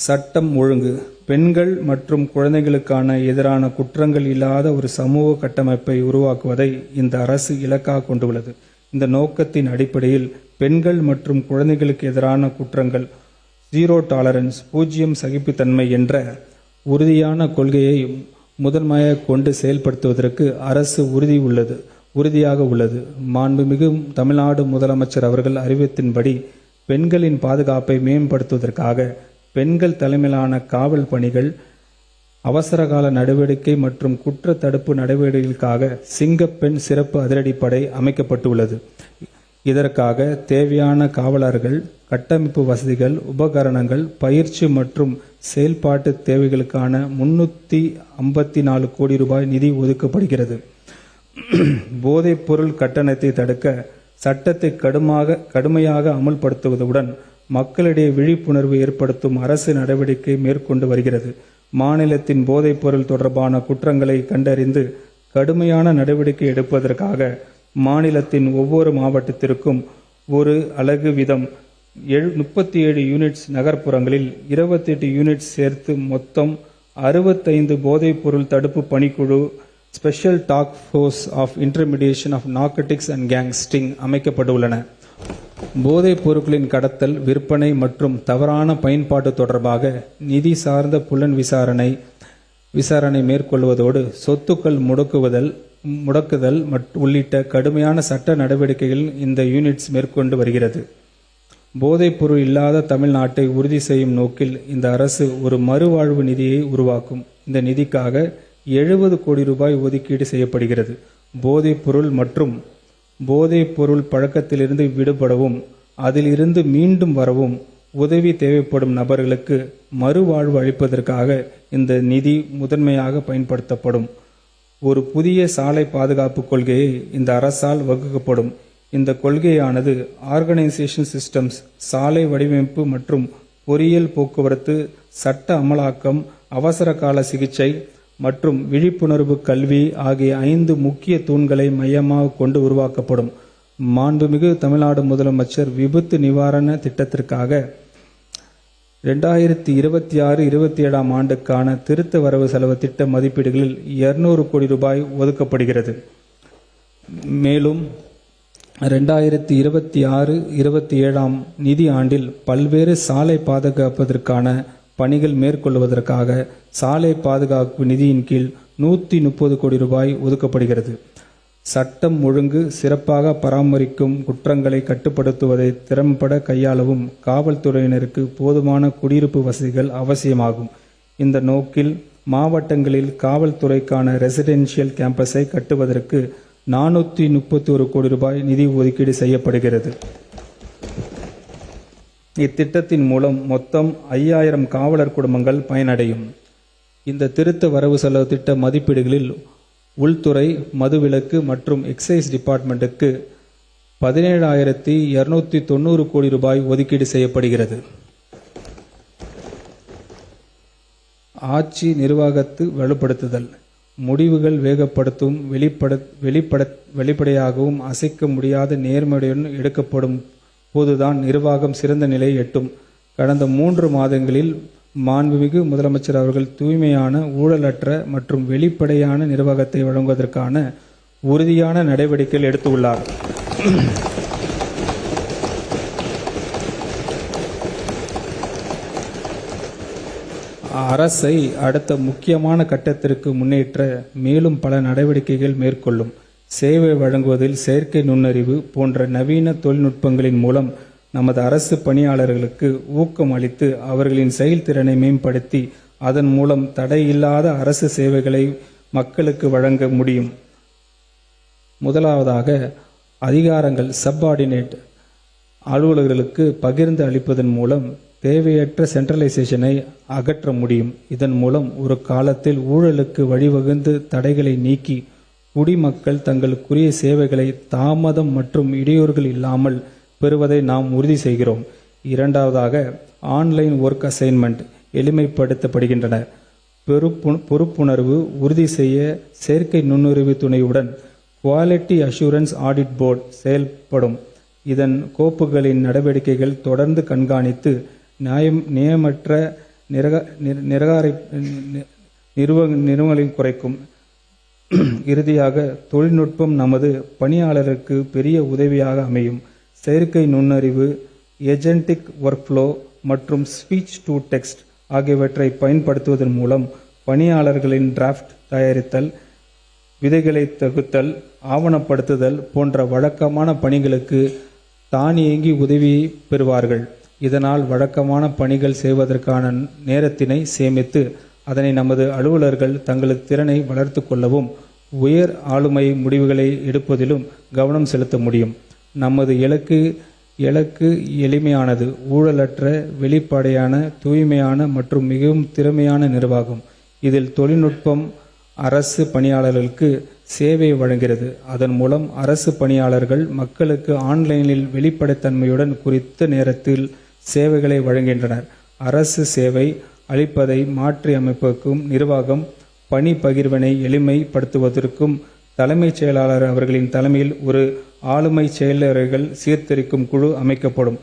சட்டம் ஒழுங்கு பெண்கள் மற்றும் குழந்தைகளுக்கான எதிரான குற்றங்கள் இல்லாத ஒரு சமூக கட்டமைப்பை உருவாக்குவதை இந்த அரசு இலக்காக கொண்டுள்ளது. இந்த நோக்கத்தின் அடிப்படையில் பெண்கள் மற்றும் குழந்தைகளுக்கு எதிரான குற்றங்கள் ஜீரோ டாலரன்ஸ் பூஜ்ஜியம் சகிப்புத்தன்மை என்ற உறுதியான கொள்கையை முதன்மையாக கொண்டு செயல்படுத்துவதற்கு அரசு உறுதியாக உள்ளது. மாண்புமிகு தமிழ்நாடு முதலமைச்சர் அவர்கள் அறிவித்தின்படி பெண்களின் பாதுகாப்பை மேம்படுத்துவதற்காக பெண்கள் தலைமையிலான காவல் பணிகள், அவசரகால நடவடிக்கை மற்றும் குற்ற தடுப்பு நடவடிக்கைகளுக்காக சிங்கப்பெண் சிறப்பு அதிரடிப்படை அமைக்கப்பட்டுள்ளது. இதற்காக தேவையான காவலர்கள், கட்டமைப்பு வசதிகள், உபகரணங்கள், பயிற்சி மற்றும் செயல்பாட்டு தேவைகளுக்கான 354 கோடி ரூபாய் நிதி ஒதுக்கப்படுகிறது. போதைப் பொருள் கட்டணத்தை தடுக்க சட்டத்தை கடுமையாக அமல்படுத்துவதுடன் மக்களிடையே விழிப்புணர்வு ஏற்படுத்தும் அரசு நடவடிக்கை மேற்கொண்டு வருகிறது. மாநிலத்தின் போதைப் பொருள் தொடர்பான குற்றங்களை கண்டறிந்து கடுமையான நடவடிக்கை எடுப்பதற்காக மாநிலத்தின் ஒவ்வொரு மாவட்டத்திற்கும் ஒரு அலகு வீதம் 37 யூனிட்ஸ், நகர்ப்புறங்களில் 28 யூனிட்ஸ் சேர்த்து மொத்தம் 65 போதைப் பொருள் தடுப்பு பணிக்குழு, special task force of intermediation of narcotics and gangsters அமைக்கப்பட்டுள்ளன. போதைப் பொருட்களின் கடத்தல், விற்பனை மற்றும் தவறான பயன்பாடு தொடர்பாக நிதி சார்ந்த புலன் விசாரணை மேற்கொள்வதோடு சொத்துக்கள் முடக்குதல் உள்ளிட்ட கடுமையான சட்ட நடவடிக்கைகள் இந்த யூனிட்ஸ் மேற்கொண்டு வருகிறது. போதைப் பொருள் இல்லாத தமிழ்நாட்டை உறுதி செய்யும் நோக்கில் இந்த அரசு ஒரு மறுவாழ்வு நிதியை உருவாக்கும். இந்த நிதிக்காக 70 கோடி ரூபாய் ஒதுக்கீடு செய்யப்படுகிறது. போதைப் பொருள் மற்றும் போதைப் பொருள் பழக்கத்திலிருந்து விடுபடவும் அதிலிருந்து மீண்டும் வரவும் உதவி தேவைப்படும் நபர்களுக்கு மறுவாழ்வு அளிப்பதற்காக இந்த நிதி முதன்மையாக பயன்படுத்தப்படும். ஒரு புதிய சாலை பாதுகாப்பு கொள்கையை இந்த அரசால் வகுக்கப்படும். இந்த கொள்கையானது ஆர்கனைசேஷன் சிஸ்டம்ஸ், சாலை வடிவமைப்பு மற்றும் பொறியியல் போக்குவரத்து, சட்ட அமலாக்கம், அவசர கால சிகிச்சை மற்றும் விழிப்புணர்வு கல்வி ஆகிய 5 முக்கிய தூண்களை மையமாக கொண்டு உருவாக்கப்படும். மாண்புமிகு தமிழ்நாடு முதலமைச்சர் விபத்து நிவாரண திட்டத்திற்காக 2026-27 ஆண்டுக்கான திருத்த வரவு செலவு திட்ட மதிப்பீடுகளில் 200 கோடி ரூபாய் ஒதுக்கப்படுகிறது. மேலும் 2026-27 நிதி ஆண்டில் பல்வேறு சாலை பாதுகாப்பதற்கான பணிகள் மேற்கொள்வதற்காக சாலை பாதுகாப்பு நிதியின் கீழ் 130 கோடி ரூபாய் ஒதுக்கப்படுகிறது. சட்டம் ஒழுங்கு சிறப்பாக பராமரிக்கும், குற்றங்களை கட்டுப்படுத்துவதை திறம்பட கையாளவும் காவல்துறையினருக்கு போதுமான குடியிருப்பு வசதிகள் அவசியமாகும். இந்த நோக்கில் மாவட்டங்களில் காவல்துறைக்கான ரெசிடென்ஷியல் கேம்பஸை கட்டுவதற்கு 431 கோடி ரூபாய் நிதி ஒதுக்கீடு செய்யப்படுகிறது. இத்திட்டத்தின் மூலம் மொத்தம் 5000 காவலர் குடும்பங்கள் பயனடையும். இந்த திருத்த வரவு செலவு திட்ட மதிப்பீடுகளில் உள்துறை, மதுவிலக்கு மற்றும் எக்சைஸ் டிபார்ட்மெண்ட்டுக்கு 17,290 கோடி ரூபாய் ஒதுக்கீடு செய்யப்படுகிறது. ஆட்சி நிர்வாகத்தை வலுப்படுத்துதல், முடிவுகள் வேகப்படுத்தும், வெளிப்படையாகவும் அசைக்க முடியாத நேர்மையுடன் எடுக்கப்படும் போதுதான் நிர்வாகம் சிறந்த நிலையை எட்டும். கடந்த 3 மாதங்களில் மாண்புமிகு முதலமைச்சர் அவர்கள் தூய்மையான, ஊழலற்ற மற்றும் வெளிப்படையான நிர்வாகத்தை வழங்குவதற்கான உறுதியான நடவடிக்கைகள் எடுத்துள்ளார். அரசை அடுத்த முக்கியமான கட்டத்திற்கு முன்னேற்ற மேலும் பல நடவடிக்கைகள் மேற்கொள்ளும். சேவை வழங்குவதில் செயற்கை நுண்ணறிவு போன்ற நவீன தொழில்நுட்பங்களின் மூலம் நமது அரசு பணியாளர்களுக்கு ஊக்கம் அளித்து அவர்களின் செயல்திறனை மேம்படுத்தி அதன் மூலம் தடையில்லாத அரசு சேவைகளை மக்களுக்கு வழங்க முடியும். முதலாவதாக, அதிகாரங்கள் சப்பார்டினேட் அலுவலர்களுக்கு பகிர்ந்து அளிப்பதன் மூலம் தேவையற்ற சென்ட்ரலைசேஷனை அகற்ற முடியும். இதன் மூலம் ஒரு காலத்தில் ஊழலுக்கு வழிவகுந்து தடைகளை நீக்கி குடிமக்கள் தங்களுக்குரிய சேவைகளை தாமதம் மற்றும் இடையூறுகள் இல்லாமல் பெறுவதை நாம் உறுதி செய்கிறோம். இரண்டாவதாக, ஆன்லைன் ஒர்க் அசைன்மெண்ட் எளிமைப்படுத்தப்படுகின்றன. பொறுப்புணர்வு உறுதி செய்ய செயற்கை நுண்ணறிவு துணையுடன் குவாலிட்டி அஷூரன்ஸ் ஆடிட் போர்டு செயல்படும். இதன் கோப்புகளின் நடவடிக்கைகள் தொடர்ந்து கண்காணித்து நியாயமற்ற நிறுவனங்களையும் குறைக்கும். இறுதியாக, தொழில்நுட்பம் நமது பணியாளருக்கு பெரிய உதவியாக அமையும். செயற்கை நுண்ணறிவு, ஏஜென்டிக் ஒர்க்ஃப்ளோ மற்றும் ஸ்பீச் டு டெக்ஸ்ட் ஆகியவற்றை பயன்படுத்துவதன் மூலம் பணியாளர்களின் டிராஃப்ட் தயாரித்தல், விதைகளை தொகுத்தல், ஆவணப்படுத்துதல் போன்ற வழக்கமான பணிகளுக்கு தானியங்கி உதவி பெறுவார்கள். இதனால் வழக்கமான பணிகள் செய்வதற்கான நேரத்தினை சேமித்து அதனை நமது அலுவலர்கள் தங்களது திறனை வளர்த்து கொள்ளவும் உயர் ஆளுமை முடிவுகளை எடுப்பதிலும் கவனம் செலுத்த முடியும். நமது இலக்கு எளிமையானது, ஊழலற்ற, வெளிப்படையான, தூய்மையான மற்றும் மிகவும் திறமையான நிர்வாகம். இதில் தொழில்நுட்பம் அரசு பணியாளர்களுக்கு சேவை வழங்குகிறது. அதன் மூலம் அரசு பணியாளர்கள் மக்களுக்கு ஆன்லைனில் வெளிப்படைத்தன்மையுடன் குறித்த நேரத்தில் சேவைகளை வழங்குகின்றனர். அரசு சேவை அளிப்பதை மாற்றி அமைப்பதற்கும் நிர்வாகம் பணி பகிர்வினை எளிமைப்படுத்துவதற்கும் தலைமைச் செயலாளர் அவர்களின் தலைமையில் ஒரு ஆளுமை செயலர்கள் சீர்திருக்கும் குழு அமைக்கப்படும்.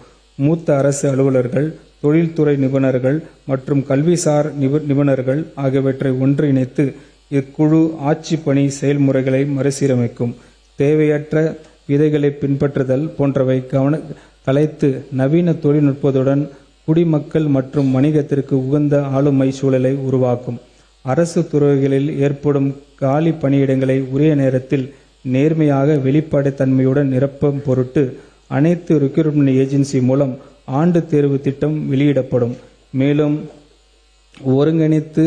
மூத்த அரசு அலுவலர்கள், தொழில்துறை நிபுணர்கள் மற்றும் கல்விசார் நிபுணர்கள் ஆகியவற்றை ஒன்றிணைத்து இக்குழு ஆட்சி பணி செயல்முறைகளை மறுசீரமைக்கும். தேவையற்ற விதைகளை பின்பற்றுதல் போன்றவை கலைத்து நவீன தொழில்நுட்பத்துடன் குடிமக்கள் மற்றும் வணிகத்திற்கு உகந்த ஆளுமை சூழலை உருவாக்கும். அரசு துறைகளில் ஏற்படும் காலி பணியிடங்களை உரிய நேரத்தில் நேர்மையாக வெளிப்படைத்தன்மையுடன் நிரப்பும் பொருட்டு அனைத்து ரெக்ரூட்மெண்ட் ஏஜென்சி மூலம் ஆண்டு தேர்வு திட்டம் வெளியிடப்படும். மேலும் ஒருங்கிணைத்து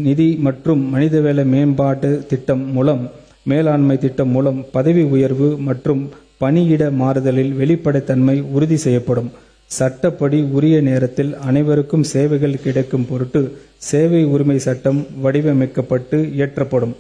நிதி மற்றும் மனிதவள மேம்பாட்டு திட்டம் மூலம் மேலாண்மை திட்டம் மூலம் பதவி உயர்வு மற்றும் பணியிட மாறுதலில் வெளிப்படைத்தன்மை உறுதி செய்யப்படும். சட்டப்படி உரிய நேரத்தில் அனைவருக்கும் சேவைகள் கிடைக்கும் பொருட்டு சேவை உரிமை சட்டம் வடிவமைக்கப்பட்டு இயற்றப்படும்.